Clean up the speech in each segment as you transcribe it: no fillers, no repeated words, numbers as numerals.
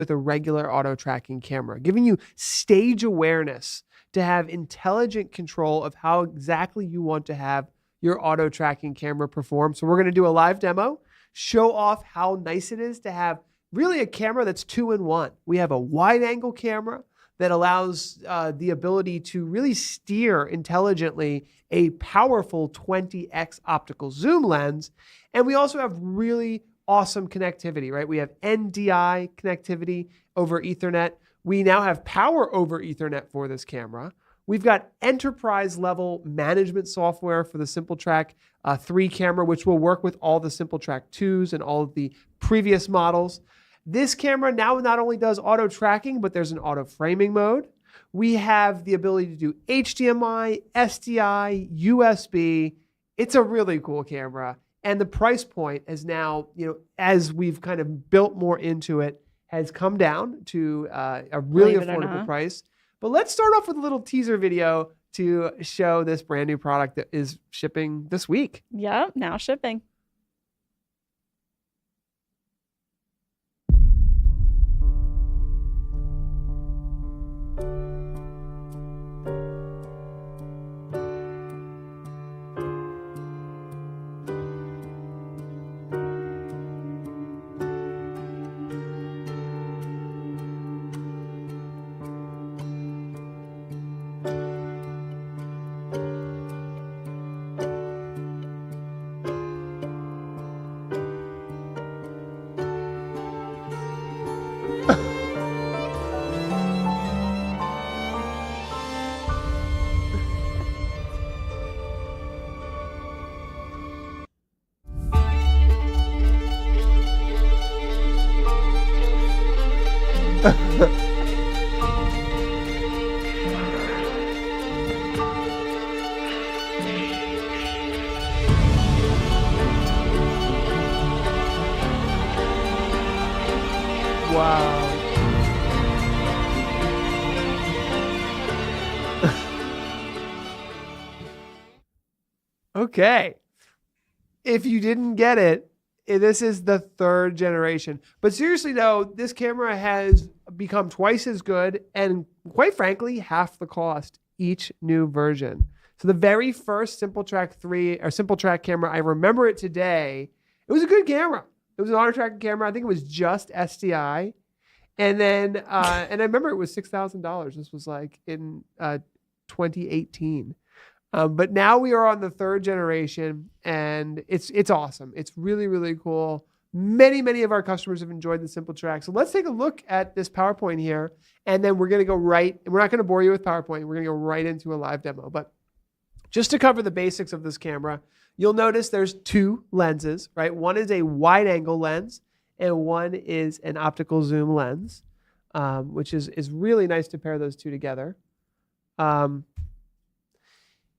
with a regular auto tracking camera, giving you stage awareness to have intelligent control of how exactly you want to have your auto tracking camera perform. So we're going to do a live demo, show off how nice it is to have really a camera that's 2-in-1. We have a wide angle camera that allows the ability to really steer intelligently a powerful 20x optical zoom lens. And we also have really awesome connectivity, right? We have NDI connectivity over Ethernet. We now have power over Ethernet for this camera. We've got enterprise level management software for the SimplTrack3 camera, which will work with all the SimplTrack2s and all of the previous models. This camera now not only does auto tracking, but there's an auto framing mode. We have the ability to do HDMI, SDI, USB. It's a really cool camera. And the price point is now, as we've kind of built more into it, has come down to a really affordable price. But let's start off with a little teaser video to show this brand new product that is shipping this week. Yep, now shipping. Wow. Okay. If you didn't get it, this is the 3rd generation. But seriously though, this camera has become twice as good and quite frankly, half the cost each new version. So the very first SimplTrack3 or SimplTrack camera, I remember it today. It was a good camera. It was an auto tracking camera. I think it was just SDI. And then, and I remember it was $6,000. This was like in 2018. But now we are on the 3rd generation and it's awesome. It's really, really cool. Many of our customers have enjoyed the SimplTrack. So let's take a look at this PowerPoint here. And then we're going to go we're not going to bore you with PowerPoint. We're going to go right into a live demo. But just to cover the basics of this camera, you'll notice there's 2 lenses, right? One is a wide angle lens and one is an optical zoom lens, which is really nice to pair those 2 together.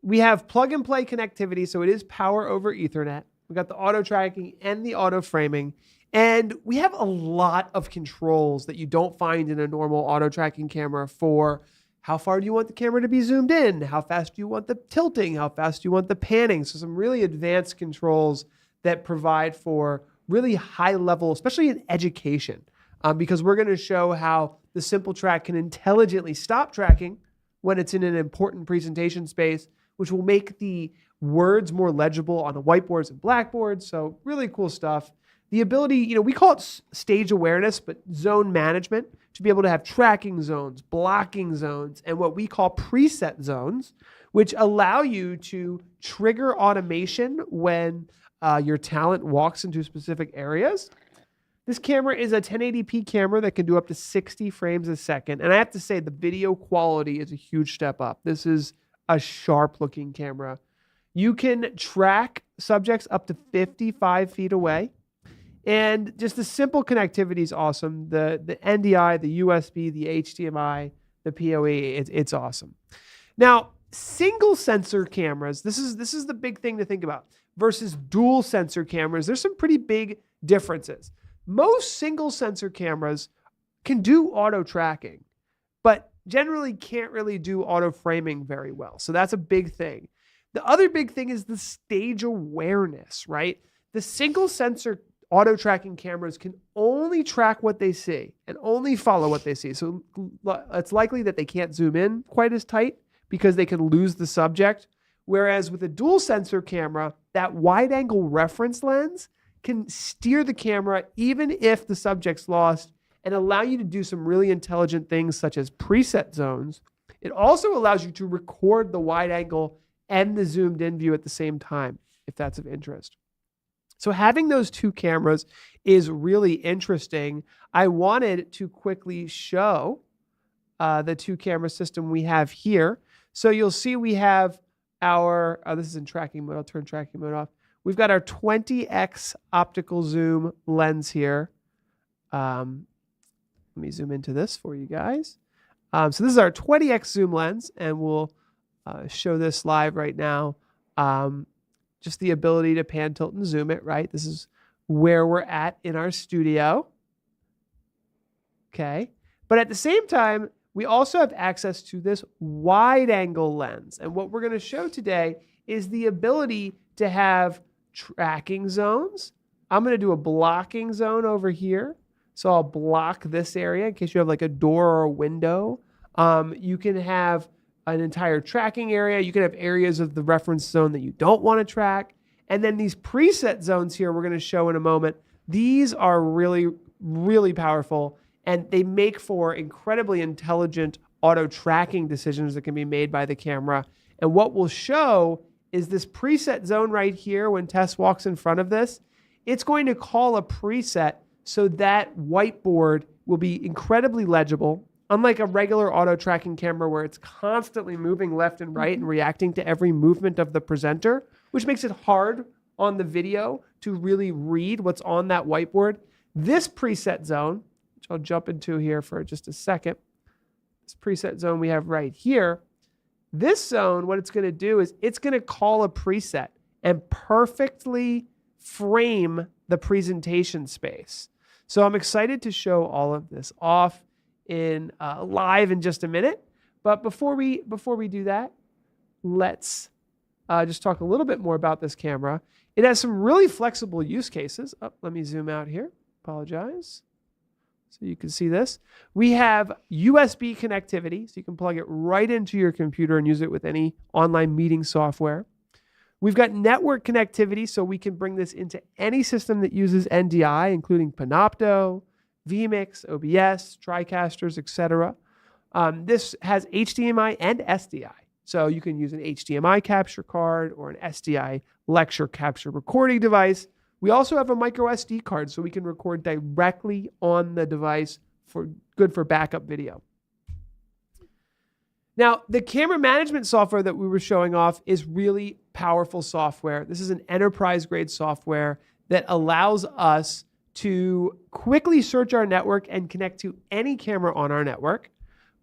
We have plug and play connectivity, so it is power over Ethernet. We've got the auto tracking and the auto framing, and we have a lot of controls that you don't find in a normal auto tracking camera for how far do you want the camera to be zoomed in, how fast do you want the tilting, how fast do you want the panning. So some really advanced controls that provide for really high level, especially in education, because we're going to show how the SimplTrack can intelligently stop tracking when it's in an important presentation space, which will make the words more legible on the whiteboards and blackboards. So really cool stuff. The ability, we call it stage awareness, but zone management, to be able to have tracking zones, blocking zones, and what we call preset zones, which allow you to trigger automation when your talent walks into specific areas. This camera is a 1080p camera that can do up to 60 frames a second. And I have to say the video quality is a huge step up. This is a sharp looking camera. You can track subjects up to 55 feet away. And just the simple connectivity is awesome. The NDI, the USB, the HDMI, the PoE, it's awesome. Now, single sensor cameras, this is the big thing to think about, versus dual sensor cameras. There's some pretty big differences. Most single sensor cameras can do auto tracking, but generally can't really do auto framing very well. So that's a big thing. The other big thing is the stage awareness, right? The single sensor auto tracking cameras can only track what they see and only follow what they see. So it's likely that they can't zoom in quite as tight because they can lose the subject. Whereas with a dual sensor camera, that wide angle reference lens can steer the camera even if the subject's lost and allow you to do some really intelligent things such as preset zones. It also allows you to record the wide angle and the zoomed in view at the same time, if that's of interest. So having those two cameras is really interesting. I wanted to quickly show the two camera system we have here. So you'll see we have our, this is in tracking mode. I'll turn tracking mode off. We've got our 20x optical zoom lens here. Let me zoom into this for you guys. So this is our 20x zoom lens, and we'll show this live right now. Just the ability to pan, tilt, and zoom it, right? This is where we're at in our studio. Okay. But at the same time, we also have access to this wide angle lens. And what we're going to show today is the ability to have tracking zones. I'm going to do a blocking zone over here. So I'll block this area in case you have like a door or a window. You can have an entire tracking area. You can have areas of the reference zone that you don't want to track. And then these preset zones here we're going to show in a moment. These are really, really powerful, and they make for incredibly intelligent auto tracking decisions that can be made by the camera. And what we'll show is this preset zone right here. When Tess walks in front of this, it's going to call a preset so that whiteboard will be incredibly legible. Unlike a regular auto tracking camera where it's constantly moving left and right and reacting to every movement of the presenter, which makes it hard on the video to really read what's on that whiteboard. This preset zone, which I'll jump into here for just a second, this preset zone we have right here, this zone, what it's going to do is it's going to call a preset and perfectly frame the presentation space. So I'm excited to show all of this off in live in just a minute. But before we do that, let's just talk a little bit more about this camera. It has some really flexible use cases. Oh, let me zoom out here. Apologize. So you can see this. We have USB connectivity, so you can plug it right into your computer and use it with any online meeting software. We've got network connectivity, so we can bring this into any system that uses NDI, including Panopto, vMix, OBS, TriCasters, etc. This has HDMI and SDI. So you can use an HDMI capture card or an SDI lecture capture recording device. We also have a micro SD card, so we can record directly on the device good for backup video. Now, the camera management software that we were showing off is really powerful software. This is an enterprise-grade software that allows us to quickly search our network and connect to any camera on our network.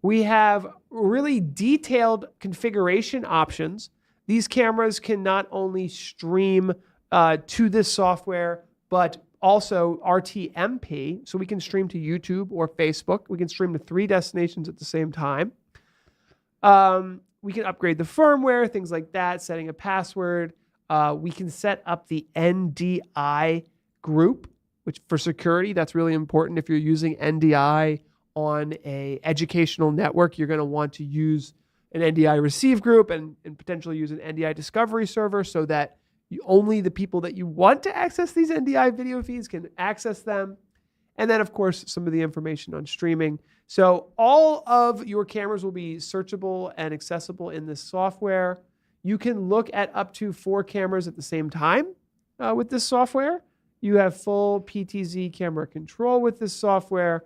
We have really detailed configuration options. These cameras can not only stream to this software, but also RTMP, so we can stream to YouTube or Facebook. We can stream to 3 destinations at the same time. We can upgrade the firmware, things like that, setting a password. We can set up the NDI group, which for security, that's really important. If you're using NDI on an educational network, you're going to want to use an NDI receive group and potentially use an NDI discovery server so that only the people that you want to access these NDI video feeds can access them. And then, of course, some of the information on streaming. So all of your cameras will be searchable and accessible in this software. You can look at up to 4 cameras at the same time with this software. You have full PTZ camera control with this software.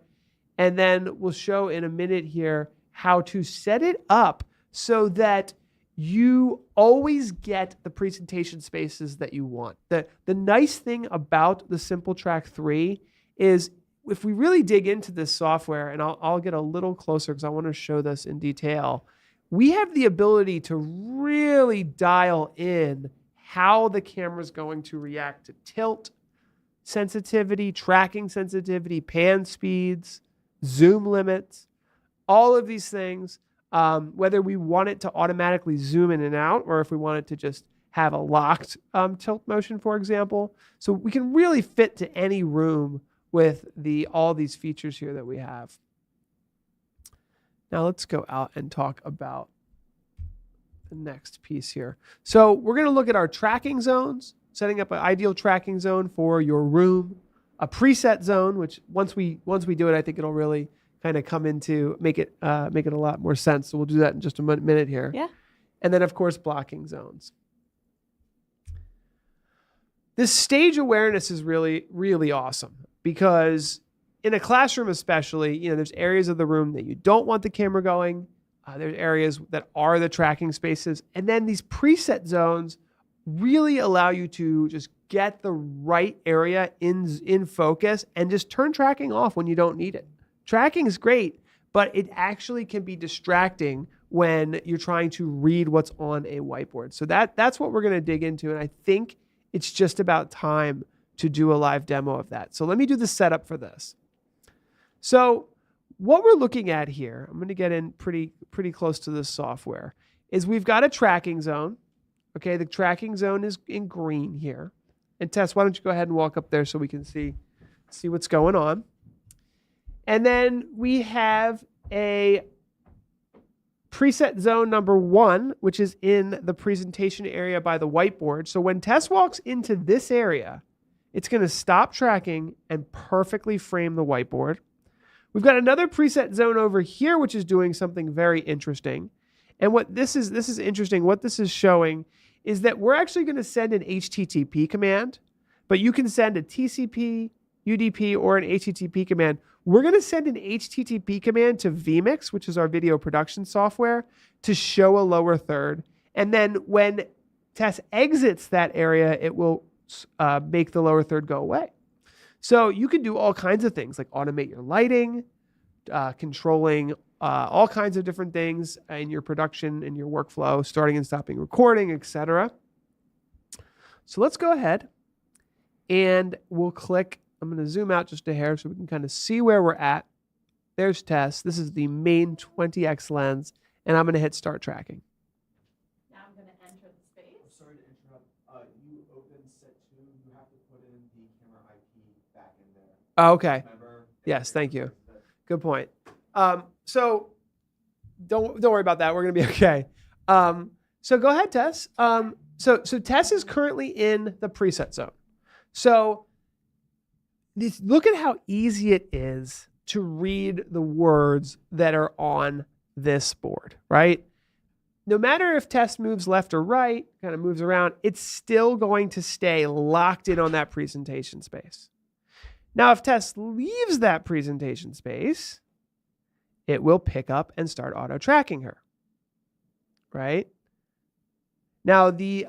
And then we'll show in a minute here how to set it up so that you always get the presentation spaces that you want. The nice thing about the SimplTrack3 is if we really dig into this software, and I'll get a little closer because I want to show this in detail, we have the ability to really dial in how the camera is going to react to tilt sensitivity, tracking sensitivity, pan speeds, zoom limits, all of these things, whether we want it to automatically zoom in and out or if we want it to just have a locked tilt motion, for example. So we can really fit to any room with all these features here that we have. Now let's go out and talk about the next piece here. So we're going to look at our tracking zones, setting up an ideal tracking zone for your room, a preset zone, which once we do it, I think it'll really kind of come into make it a lot more sense. So we'll do that in just a minute here. Yeah. And then of course blocking zones. This stage awareness is really, really awesome because in a classroom especially, there's areas of the room that you don't want the camera going. There's areas that are the tracking spaces. And then these preset zones really allow you to just get the right area in focus and just turn tracking off when you don't need it. Tracking is great, but it actually can be distracting when you're trying to read what's on a whiteboard. So that's what we're going to dig into. And I think it's just about time to do a live demo of that. So let me do the setup for this. So what we're looking at here, I'm going to get in pretty close to this software, is we've got a tracking zone. Okay, the tracking zone is in green here. And Tess, why don't you go ahead and walk up there so we can see what's going on. And then we have a preset zone number 1, which is in the presentation area by the whiteboard. So when Tess walks into this area, it's going to stop tracking and perfectly frame the whiteboard. We've got another preset zone over here, which is doing something very interesting. And what this is interesting, what this is showing is that we're actually going to send an HTTP command, but you can send a TCP, UDP, or an HTTP command. We're going to send an HTTP command to vMix, which is our video production software, to show a lower third. And then when Tess exits that area, it will make the lower third go away. So you can do all kinds of things like automate your lighting, controlling all kinds of different things in your production and your workflow, starting and stopping recording, etc. So let's go ahead and we'll click. I'm going to zoom out just a hair so we can kind of see where we're at. There's Tess. This is the main 20x lens, and I'm going to hit start tracking. Now I'm going to enter the space. Sorry to interrupt. You open set 2. You have to put in the camera IP back in there. Oh, okay. Remember? Yes, thank you. Good point. So don't worry about that. We're going to be okay. So go ahead, Tess. So Tess is currently in the preset zone. So look at how easy it is to read the words that are on this board, right? No matter if Tess moves left or right, kind of moves around, it's still going to stay locked in on that presentation space. Now, if Tess leaves that presentation space, it will pick up and start auto tracking her, right? Now, the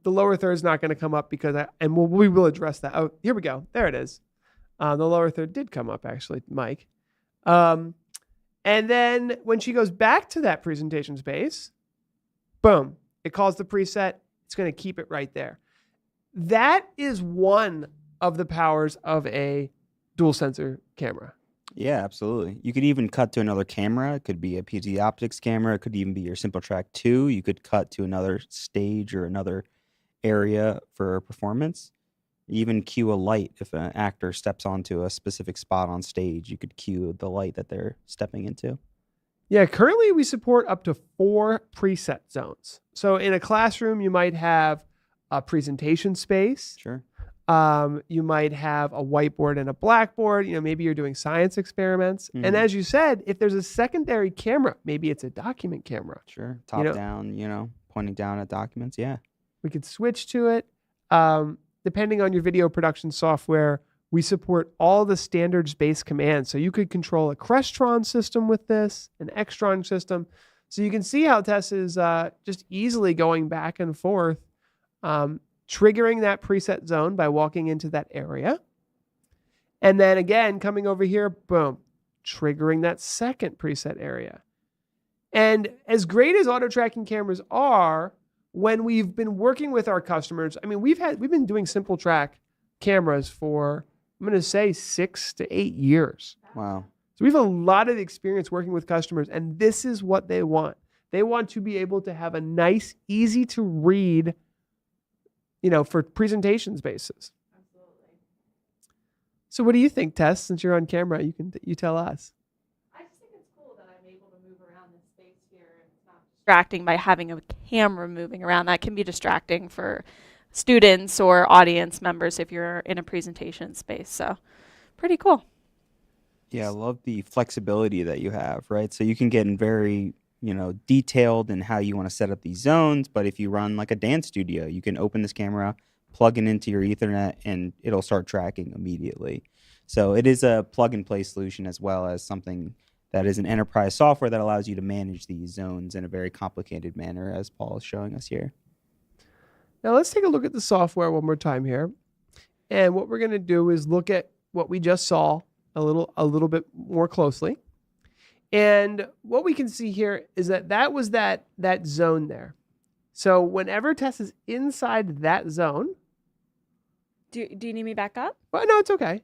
lower third is not going to come up because we will address that. Oh, here we go. There it is. The lower third did come up, actually, Mike. And then when she goes back to that presentation space, boom, it calls the preset. It's going to keep it right there. That is one of the powers of a dual sensor camera. Yeah, absolutely. You could even cut to another camera. It could be a PZ Optics camera. It could even be your SimplTrack3. You could cut to another stage or another area for performance. Even cue a light. If an actor steps onto a specific spot on stage, you could cue the light that they're stepping into. Yeah, currently we support up to 4 preset zones. So in a classroom, you might have a presentation space. Sure. You might have a whiteboard and a blackboard. Maybe you're doing science experiments. Mm-hmm. And as you said, if there's a secondary camera, maybe it's a document camera. Sure. Top down, pointing down at documents. Yeah. We could switch to it. Depending on your video production software, we support all the standards-based commands. So you could control a Crestron system with this, an Extron system. So you can see how Tess is just easily going back and forth, triggering that preset zone by walking into that area. And then again, coming over here, boom, triggering that second preset area. And as great as auto tracking cameras are, when we've been working with our customers, we've been doing SimplTrack cameras for, I'm going to say 6 to 8 years. Wow. So we have a lot of experience working with customers, and this is what they want. They want to be able to have a nice, easy to read for presentation spaces. Absolutely. So what do you think, Tess? Since you're on camera, you tell us. I just think it's cool that I'm able to move around this space here and it's not distracting by having a camera moving around. That can be distracting for students or audience members if you're in a presentation space. So pretty cool. Yeah, I love the flexibility that you have, right? So you can get in very, detailed in how you want to set up these zones. But if you run like a dance studio, you can open this camera, plug it into your Ethernet, and it'll start tracking immediately. So it is a plug and play solution as well as something that is an enterprise software that allows you to manage these zones in a very complicated manner, as Paul is showing us here. Now let's take a look at the software one more time here. And what we're going to do is look at what we just saw a little bit more closely. And what we can see here is that was that zone there. So whenever Tess is inside that zone. Do you need me back up? Well, no, it's okay.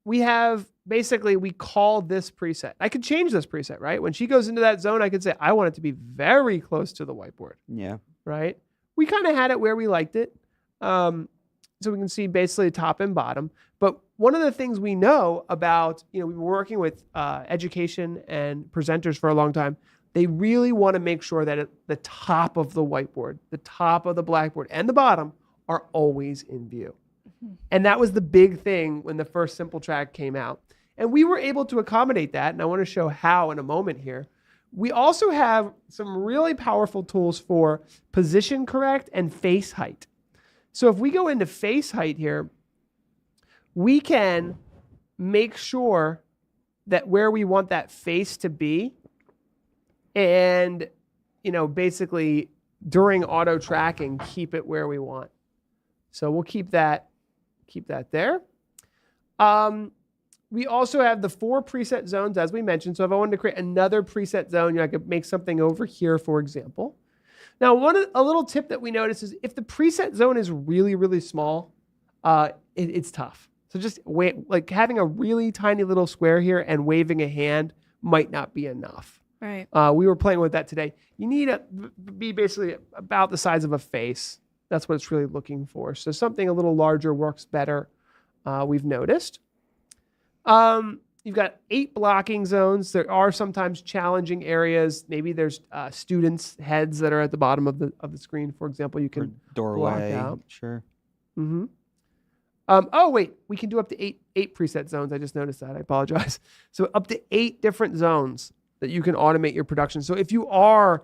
We call this preset. I could change this preset, right? When she goes into that zone, I could say, I want it to be very close to the whiteboard. Yeah. Right? We kind of had it where we liked it. So we can see basically top and bottom. But one of the things we know about, we've been working with education and presenters for a long time. They really want to make sure that at the top of the whiteboard, the top of the blackboard, and the bottom are always in view. Mm-hmm. And that was the big thing when the first SimplTrack came out. And we were able to accommodate that. And I want to show how in a moment here. We also have some really powerful tools for position correct and face height. So if we go into face height here, we can make sure that where we want that face to be, and basically during auto tracking, keep it where we want. So we'll keep that there. We also have the 4 preset zones, as we mentioned. So if I wanted to create another preset zone, I could make something over here, for example. Now, a little tip that we notice is if the preset zone is really, really small, it's tough. So just like having a really tiny little square here and waving a hand might not be enough. Right. We were playing with that today. You need to be basically about the size of a face. That's what it's really looking for. So something a little larger works better, we've noticed. You've got 8 blocking zones. There are sometimes challenging areas. Maybe there's students' heads that are at the bottom of the screen. For example, you can doorway. block out. Sure. Mm-hmm. Wait, we can do up to eight preset zones. I just noticed that. I apologize. So up to 8 different zones that you can automate your production. So if you are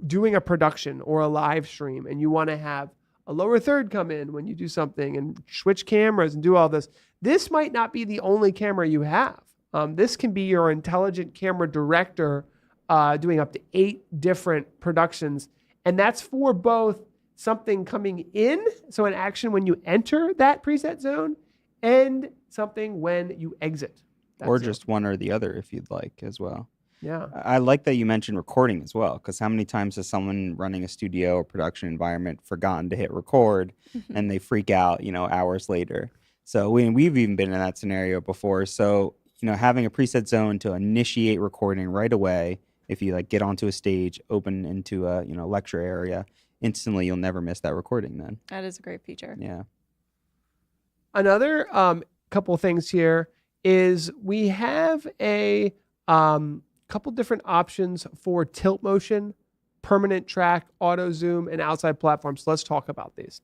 doing a production or a live stream and you want to have a lower third come in when you do something and switch cameras and do all this, this might not be the only camera you have. This can be your intelligent camera director doing up to 8 different productions. And that's for both something coming in, so an action when you enter that preset zone, and something when you exit. Or just one or the other if you'd like as well. Yeah. I like that you mentioned recording as well, because how many times has someone running a studio or production environment forgotten to hit record and they freak out, hours later? So we've even been in that scenario before. So, having a preset zone to initiate recording right away, if you get onto a stage, open into a, lecture area, instantly you'll never miss that recording then. That is a great feature. Yeah. Another couple things here is we have a couple different options for tilt motion, permanent track, auto zoom, and outside platforms. So let's talk about these.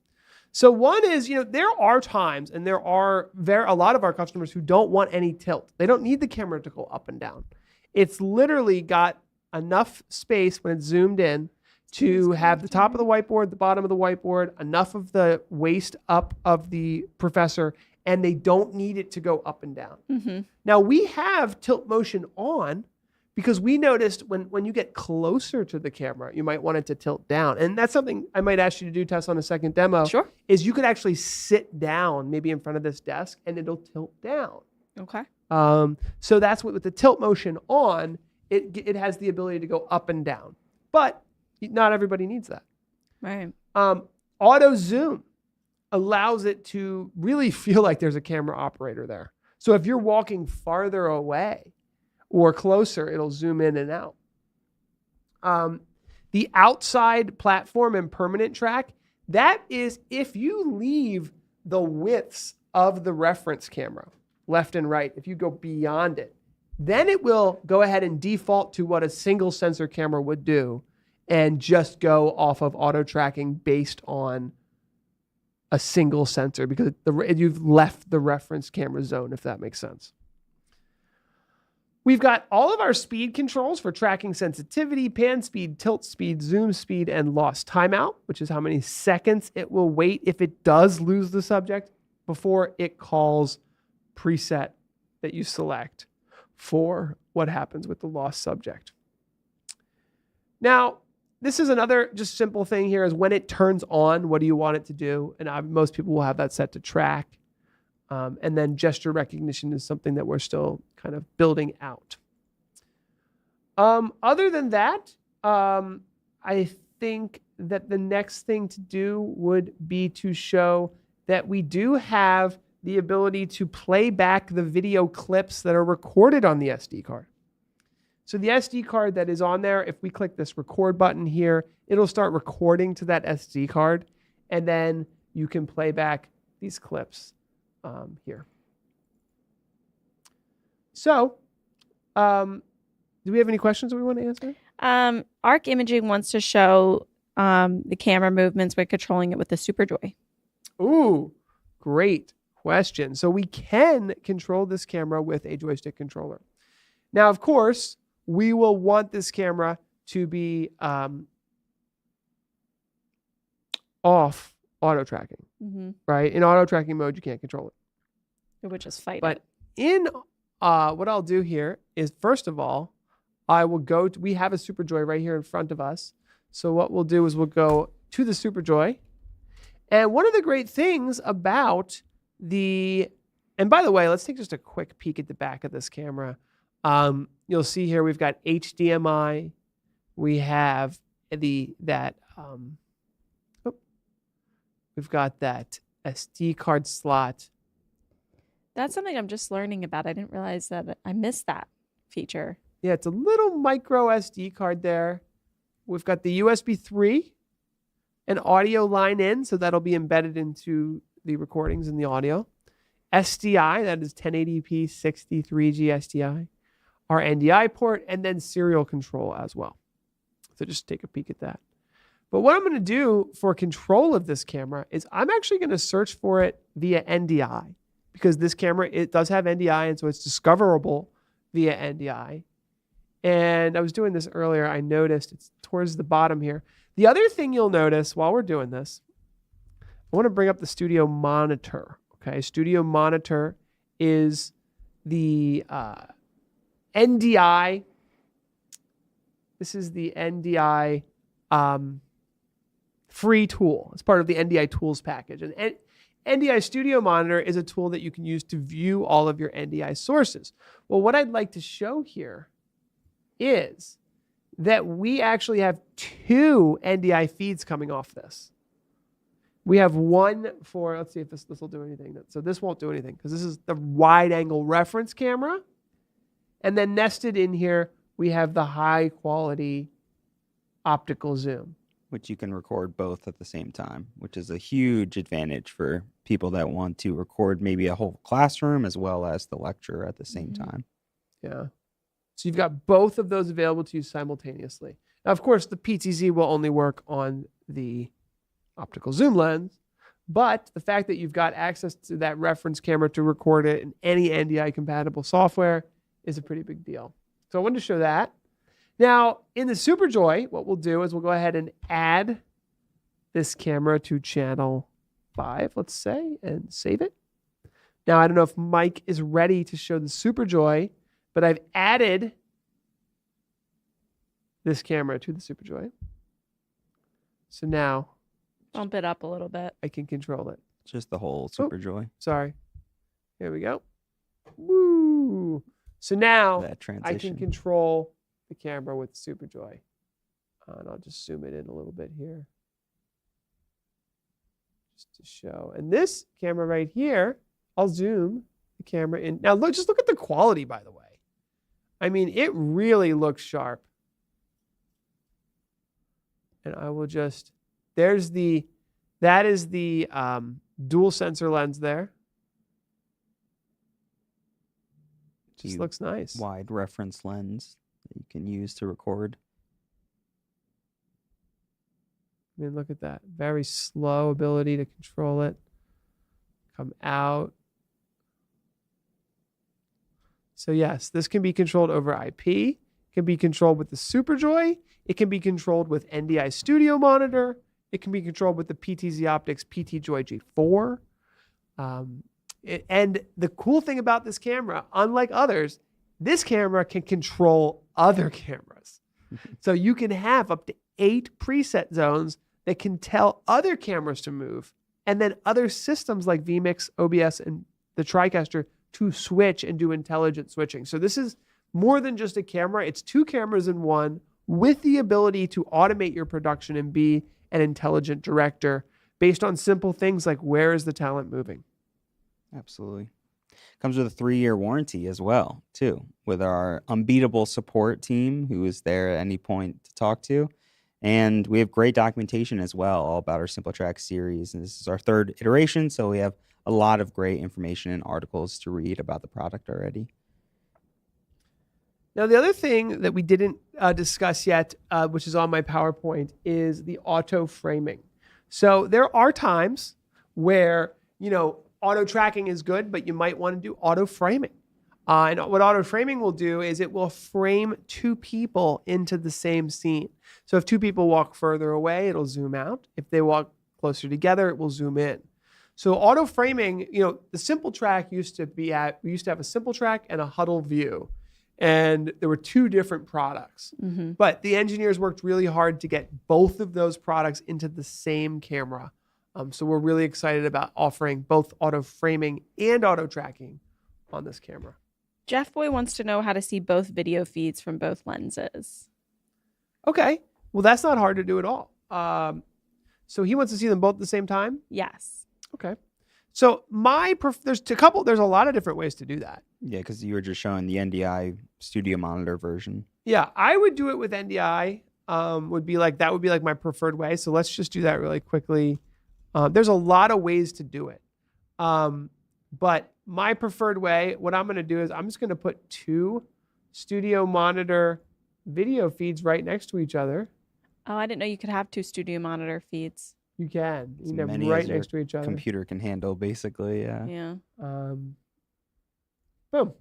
So one is, there are times, and there are a lot of our customers who don't want any tilt. They don't need the camera to go up and down. It's literally got enough space when it's zoomed in to have the top of the whiteboard, the bottom of the whiteboard, enough of the waist up of the professor, and they don't need it to go up and down. Mm-hmm. Now, we have tilt motion on because we noticed when you get closer to the camera, you might want it to tilt down. And that's something I might ask you to do, Tess, on a second demo. Sure. Is you could actually sit down maybe in front of this desk and it'll tilt down. Okay. So that's what, with the tilt motion on, it has the ability to go up and down. But not everybody needs that. Right. Auto zoom allows it to really feel like there's a camera operator there. So if you're walking farther away or closer, it'll zoom in and out. The outside platform and permanent track, That is if you leave the widths of the reference camera, left and right, if you go beyond it, then it will go ahead and default to what a single sensor camera would do and just go off of auto tracking based on a single sensor because you've left the reference camera zone, if that makes sense. We've got all of our speed controls for tracking sensitivity, pan speed, tilt speed, zoom speed, and lost timeout, which is how many seconds it will wait if it does lose the subject before it calls preset that you select for what happens with the lost subject. Now, this is another just simple thing here is when it turns on, what do you want it to do? And most people will have that set to track. And then gesture recognition is something that we're still kind of building out. Other than that, I think that the next thing to do would be to show that we do have the ability to play back the video clips that are recorded on the SD card. So the SD card that is on there, if we click this record button here, it'll start recording to that SD card, and then you can play back these clips here. So, do we have any questions that we want to answer? Arc Imaging wants to show the camera movements by controlling it with the SuperJoy. Ooh, great question. So we can control this camera with a joystick controller. Now, of course, we will want this camera to be off auto tracking, right? In auto tracking mode, you can't control it. It would just fight But it. in what I'll do here is, first of all, I will go to, we have a SuperJoy right here in front of us. So what we'll do is we'll go to the SuperJoy. And one of the great things about and by the way, let's take just a quick peek at the back of this camera. You'll see here we've got HDMI. We have we've got that SD card slot. That's something I'm just learning about. I didn't realize that I missed that feature. Yeah, it's a little micro SD card there. We've got the USB 3 and audio line in, so that'll be embedded into the recordings and the audio. SDI, that is 1080p 63G SDI. Our NDI port, and then serial control as well. So just take a peek at that. But what I'm going to do for control of this camera is I'm actually going to search for it via NDI, because this camera, it does have NDI, and so it's discoverable via NDI. And I was doing this earlier. I noticed it's towards the bottom here. The other thing you'll notice while we're doing this, I want to bring up the Studio Monitor. Okay, Studio Monitor is the NDI. This is the NDI free tool. It's part of the NDI tools package. And NDI Studio Monitor is a tool that you can use to view all of your NDI sources. Well, what I'd like to show here is that we actually have two NDI feeds coming off this. We have one for, let's see if this will do anything. So this won't do anything because this is the wide angle reference camera. And then nested in here, we have the high quality optical zoom. Which you can record both at the same time, which is a huge advantage for people that want to record maybe a whole classroom as well as the lecture at the same time. Yeah. So you've got both of those available to you simultaneously. Now, of course, the PTZ will only work on the optical zoom lens, but the fact that you've got access to that reference camera to record it in any NDI compatible software is a pretty big deal. So I wanted to show that. Now, in the SuperJoy, what we'll do is we'll go ahead and add this camera to channel 5, let's say, and save it. Now, I don't know if Mike is ready to show the SuperJoy, but I've added this camera to the SuperJoy. So now Bump it up a little bit. I can control it. Just the whole SuperJoy. Sorry. Here we go. Woo! So now That I can transition. control the camera with SuperJoy. And I'll just zoom it in a little bit here. Just to show. And this camera right here, I'll zoom the camera in. Now just look at the quality, by the way. I mean, it really looks sharp. And I will just, there's the That is the dual sensor lens there. Just The looks nice. Wide reference lens that you can use to record. I mean, look at that. Very slow ability to control it. Come out. So yes, this can be controlled over IP. It can be controlled with the SuperJoy. It can be controlled with NDI Studio Monitor. It can be controlled with the PTZ Optics PT-Joy G4. And the cool thing about this camera, unlike others, this camera can control other cameras. So you can have up to 8 preset zones that can tell other cameras to move, and then other systems like vMix, OBS, and the TriCaster to switch and do intelligent switching. So this is more than just a camera. It's 2 cameras in one with the ability to automate your production and be an intelligent director based on simple things like where is the talent moving. Absolutely. Comes with a 3-year warranty as well, too, with our unbeatable support team who is there at any point to talk to. And we have great documentation as well, all about our SimplTrack series. And this is our 3rd iteration, so we have a lot of great information and articles to read about the product already. Now, the other thing that we didn't discuss yet, which is on my PowerPoint, is the auto framing. So there are times where, auto tracking is good, but you might want to do auto framing. And what auto framing will do is it will frame 2 people into the same scene. So if 2 people walk further away, it'll zoom out. If they walk closer together, it will zoom in. So auto framing, the SimplTrack we used to have a SimplTrack and a HuddleView. And there were 2 different products. Mm-hmm. But the engineers worked really hard to get both of those products into the same camera. So we're really excited about offering both auto framing and auto tracking on this camera. Jeff Boy wants to know how to see both video feeds from both lenses. Okay. Well, that's not hard to do at all. So he wants to see them both at the same time? Yes. Okay. So there's a lot of different ways to do that. Yeah, because you were just showing the NDI Studio Monitor version. Yeah, I would do it with NDI. Would be like my preferred way. So let's just do that really quickly. There's a lot of ways to do it. But my preferred way, what I'm going to do is I'm just going to put 2 Studio Monitor video feeds right next to each other. Oh, I didn't know you could have 2 Studio Monitor feeds. You can. You As can have many them right as your next to each other. Computer can handle, basically, yeah. Yeah. Boom.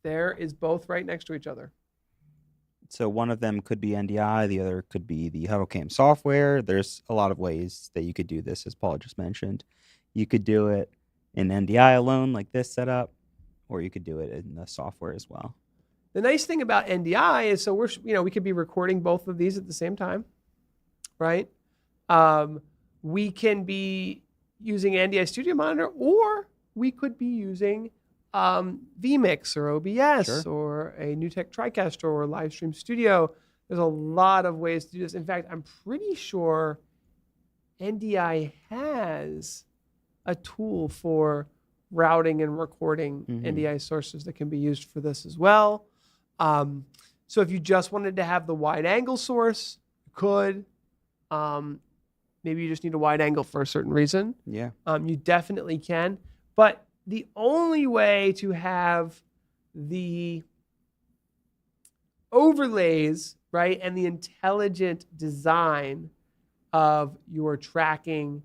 There is both right next to each other. So one of them could be NDI, the other could be the HuddleCam software. There's a lot of ways that you could do this, as Paul just mentioned. You could do it in NDI alone, like this setup, or you could do it in the software as well. The nice thing about NDI is, so we could be recording both of these at the same time, right? We can be using NDI Studio Monitor, or we could be using vMix or OBS or a NewTek TriCaster or Livestream Studio. There's a lot of ways to do this. In fact, I'm pretty sure NDI has a tool for routing and recording NDI sources that can be used for this as well. So if you just wanted to have the wide angle source, you could. Maybe you just need a wide angle for a certain reason. Yeah. You definitely can. But the only way to have the overlays, right, and the intelligent design of your tracking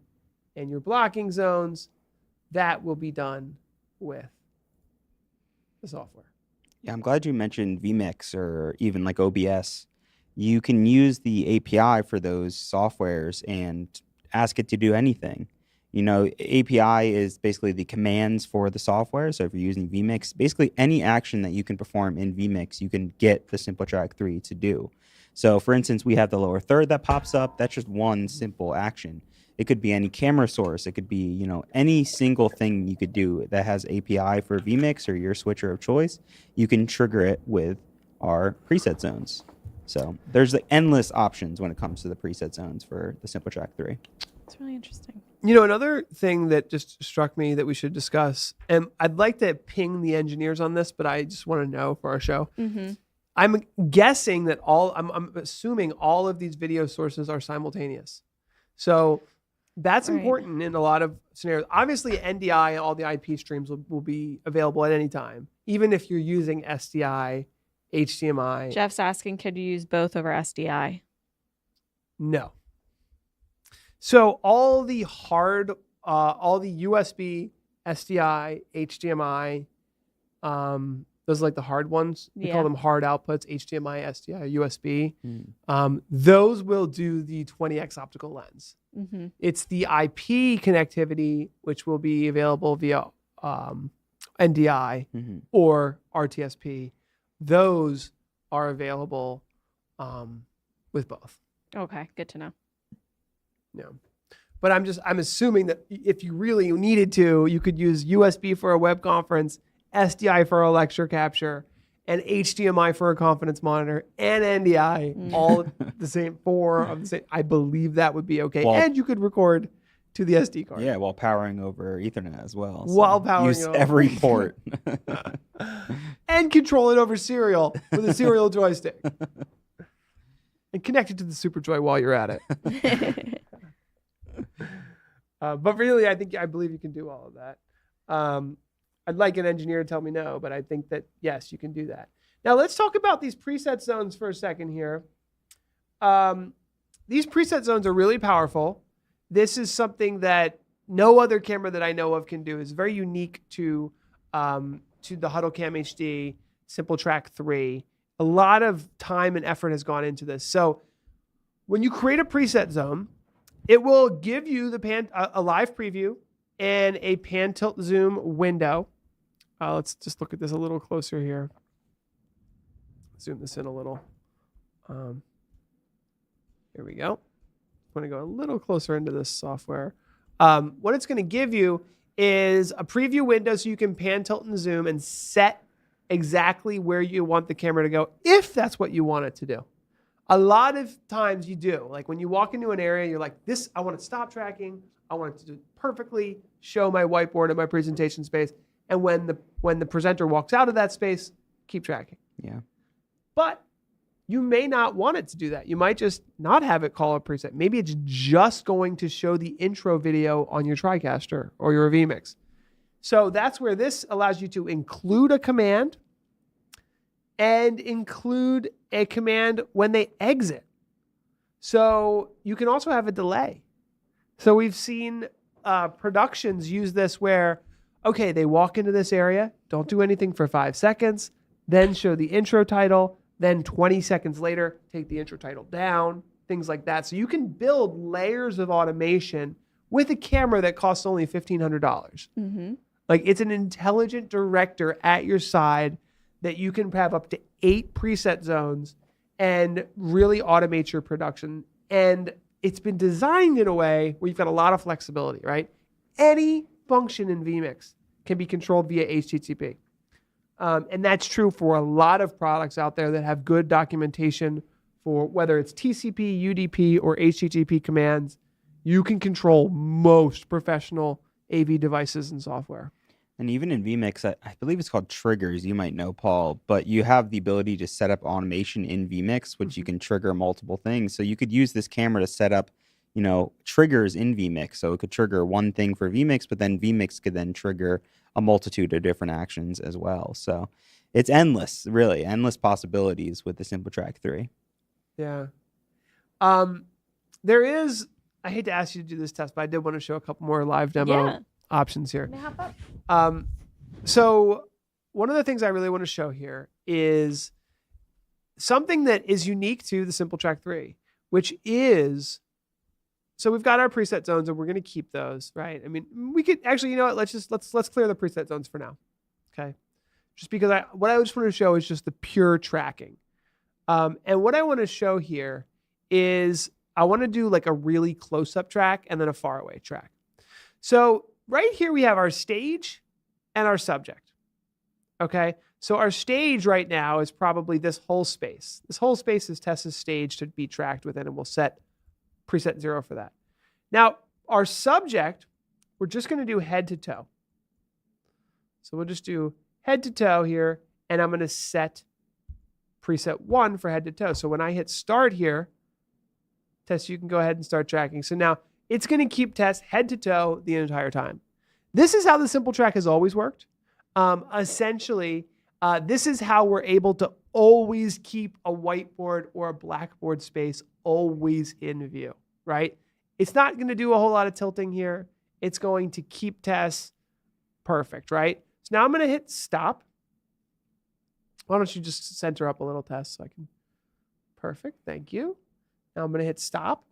and your blocking zones, that will be done with the software. Yeah, I'm glad you mentioned vMix or even like OBS. You can use the API for those softwares and ask it to do anything. API is basically the commands for the software. So if you're using vMix, basically any action that you can perform in vMix, you can get the SimplTrack3 to do. So for instance, we have the lower third that pops up. That's just one simple action. It could be any camera source. It could be, any single thing you could do that has API for vMix or your switcher of choice. You can trigger it with our preset zones. So there's endless options when it comes to the preset zones for the SimplTrack3. It's really interesting. Another thing that just struck me that we should discuss, and I'd like to ping the engineers on this, but I just want to know for our show. Mm-hmm. I'm guessing that I'm assuming all of these video sources are simultaneous. So That's Right. important in a lot of scenarios. Obviously, NDI and all the IP streams will be available at any time, even if you're using SDI, HDMI. Jeff's asking, could you use both over SDI? No. So all the USB, SDI, HDMI, those are like the hard ones. We Yeah. call them hard outputs, HDMI, SDI, USB. Mm. Those will do the 20x optical lens. Mm-hmm. It's the IP connectivity, which will be available via NDI Mhm. or RTSP. Those are available with both. Okay, good to know. Yeah. But I'm assuming that if you really needed to, you could use USB for a web conference, SDI for a lecture capture, and HDMI for a confidence monitor, and NDI all the same four of the same. I believe that would be okay. Well- and you could record to the SD card. Yeah, while powering over Ethernet as well. While powering use it over. every port. And control it over serial with a serial joystick. And connect it to the SuperJoy while you're at it. But really, I believe you can do all of that. I'd like an engineer to tell me no, but I think that, yes, you can do that. Now, let's talk about these preset zones for a second here. These preset zones are really powerful. This is something that no other camera that I know of can do. It's very unique to the HuddleCamHD SimplTrack3. A lot of time and effort has gone into this. So when you create a preset zone, it will give you a live preview and a pan tilt zoom window. Let's just look at this a little closer here. Zoom this in a little. Here we go. I'm going to go a little closer into this software. What it's going to give you is a preview window so you can pan, tilt, and zoom and set exactly where you want the camera to go, if that's what you want it to do. A lot of times you do. Like when you walk into an area, you're like, this, I want to stop tracking. I want it to do perfectly show my whiteboard and my presentation space. And when the presenter walks out of that space, keep tracking. Yeah. But you may not want it to do that. You might just not have it call a preset. Maybe it's just going to show the intro video on your TriCaster or your vMix. So that's where this allows you to include a command and include a command when they exit. So you can also have a delay. So we've seen productions use this where, okay, they walk into this area, don't do anything for 5 seconds, then show the intro title, then 20 seconds later, take the intro title down, things like that. So you can build layers of automation with a camera that costs only $1,500. Mm-hmm. Like it's an intelligent director at your side that you can have up to 8 preset zones and really automate your production. And it's been designed in a way where you've got a lot of flexibility, right? Any function in vMix can be controlled via HTTP. And that's true for a lot of products out there that have good documentation for whether it's TCP, UDP, or HTTP commands. You can control most professional AV devices and software. And even in vMix, I believe it's called triggers. You might know, Paul, but you have the ability to set up automation in vMix, which you can trigger multiple things. So you could use this camera to set up, triggers in vMix. So it could trigger one thing for vMix, but then vMix could then trigger a multitude of different actions as well. So it's endless, really, endless possibilities with the SimplTrack3. Yeah. There is, I hate to ask you to do this test, but I did want to show a couple more live demo options here. May I hop up? So one of the things I really want to show here is something that is unique to the SimplTrack3, which is, so we've got our preset zones and we're going to keep those, right? I mean, we could actually, you know what? Let's clear the preset zones for now. Okay. Just because what I just want to show is just the pure tracking. And what I want to show here is I want to do like a really close-up track and then a faraway track. So right here we have our stage and our subject. Okay. So our stage right now is probably this whole space. This whole space is Tessa's stage to be tracked within, and we'll set preset 0 for that. Now, our subject, we're just going to do head to toe. So we'll just do head to toe here, and I'm going to set preset 1 for head to toe. So when I hit start here, Tessa, you can go ahead and start tracking. So now it's going to keep test head to toe the entire time. This is how the SimplTrack has always worked. Essentially, this is how we're able to always keep a whiteboard or a blackboard space always in view, right? It's not going to do a whole lot of tilting here. It's going to keep tests perfect, right? So now I'm going to hit stop. Why don't you just center up a little, Tess, so I can... Perfect, thank you. Now I'm going to hit stop.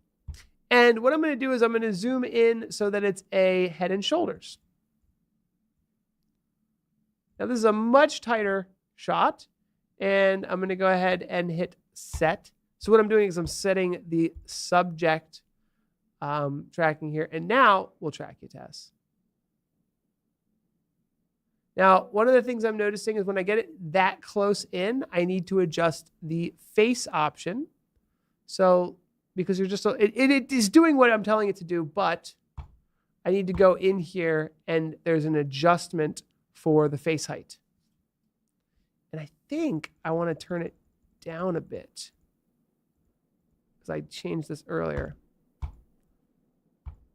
And what I'm going to do is I'm going to zoom in so that it's a head and shoulders. Now this is a much tighter shot, and I'm going to go ahead and hit set. So what I'm doing is I'm setting the subject tracking here, and now we'll track you, Tess. Now, one of the things I'm noticing is when I get it that close in, I need to adjust the face option. So because you're just, it is doing what I'm telling it to do, but I need to go in here and there's an adjustment for the face height. And I think I want to turn it down a bit because I changed this earlier.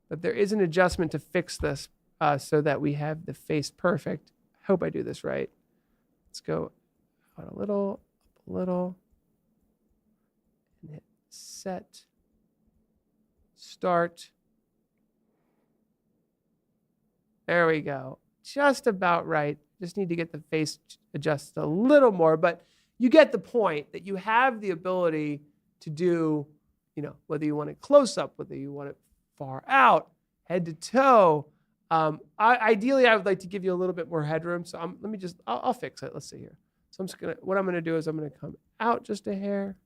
But there is an adjustment to fix this so that we have the face perfect. I hope I do this right. Let's go out a little, up a little, and hit set, start. There we go. Just about right. Just need to get the face adjusted a little more, but you get the point that you have the ability to do, you know, whether you want it close up, whether you want it far out, head to toe. Ideally, I would like to give you a little bit more headroom. So let me just, I'll fix it. Let's see here. So what I'm going to do is I'm going to come out just a hair,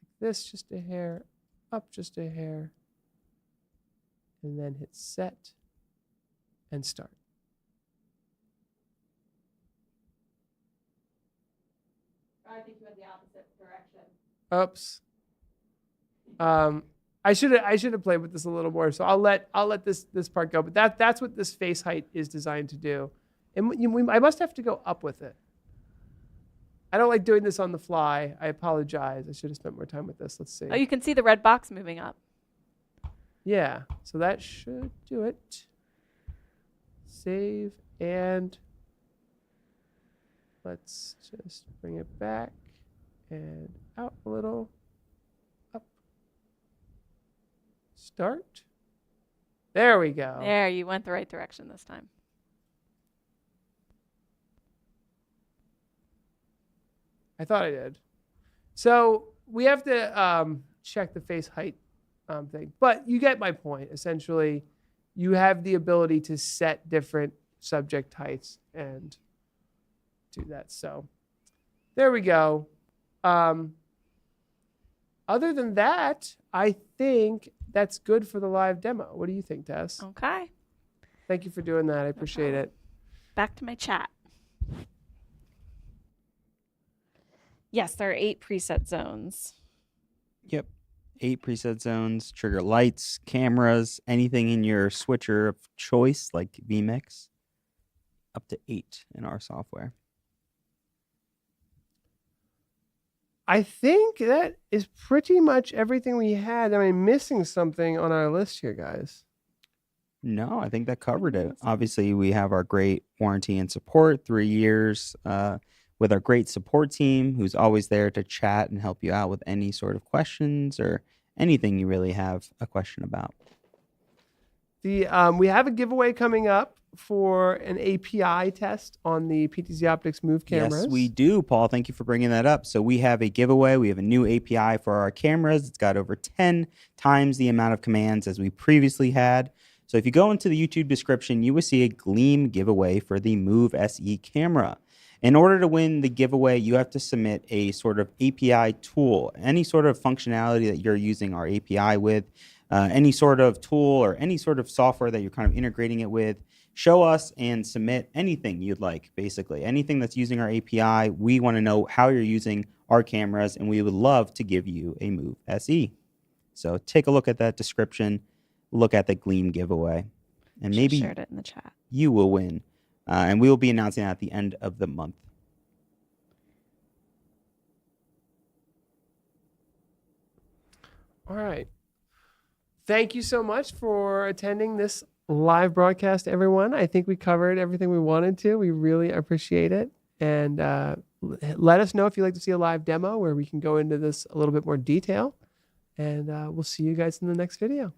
like this, just a hair, up just a hair, and then hit set and start. I think you went the opposite direction. Oops. I should have played with this a little more. So I'll let this part go. But that's what this face height is designed to do. And I must have to go up with it. I don't like doing this on the fly. I apologize. I should have spent more time with this. Let's see. Oh, you can see the red box moving up. Yeah. So that should do it. Save and let's just bring it back and out a little. Start. There we go. There, you went the right direction this time. I thought I did. So we have to check the face height thing, but you get my point. Essentially, you have the ability to set different subject heights and do that. So there we go. Other than that, I think that's good for the live demo. What do you think, Tess? Okay. Thank you for doing that. I appreciate it. Back to my chat. Yes, there are 8 preset zones. Yep. 8 preset zones, trigger lights, cameras, anything in your switcher of choice, like vMix, up to 8 in our software. I think that is pretty much everything we had. Am I missing something on our list here, guys? No, I think that covered it. Obviously, we have our great warranty and support, 3 years, with our great support team who's always there to chat and help you out with any sort of questions or anything you really have a question about. We have a giveaway coming up for an API test on the PTZ Optics Move cameras. Yes, we do, Paul. Thank you for bringing that up. So we have a giveaway. We have a new API for our cameras. It's got over 10 times the amount of commands as we previously had. So if you go into the YouTube description, you will see a Gleam giveaway for the Move SE camera. In order to win the giveaway, you have to submit a sort of API tool, any sort of functionality that you're using our API with, any sort of tool or any sort of software that you're kind of integrating it with. Show us and submit anything you'd like, basically. Anything that's using our API, we want to know how you're using our cameras, and we would love to give you a Move SE. So take a look at that description, look at the Gleam giveaway, and maybe shared it in the chat. You will win. And we will be announcing that at the end of the month. All right. Thank you so much for attending this live broadcast, everyone. I think we covered everything we wanted to. We really appreciate it. And let us know if you'd like to see a live demo where we can go into this a little bit more detail. And we'll see you guys in the next video.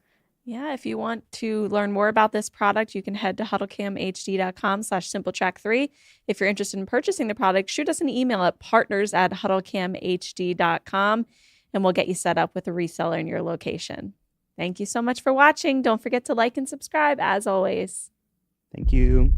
Yeah, if you want to learn more about this product, you can head to HuddleCamHD.com/SimplTrack3. If you're interested in purchasing the product, shoot us an email at partners@HuddleCamHD.com, and we'll get you set up with a reseller in your location. Thank you so much for watching. Don't forget to like and subscribe, as always. Thank you.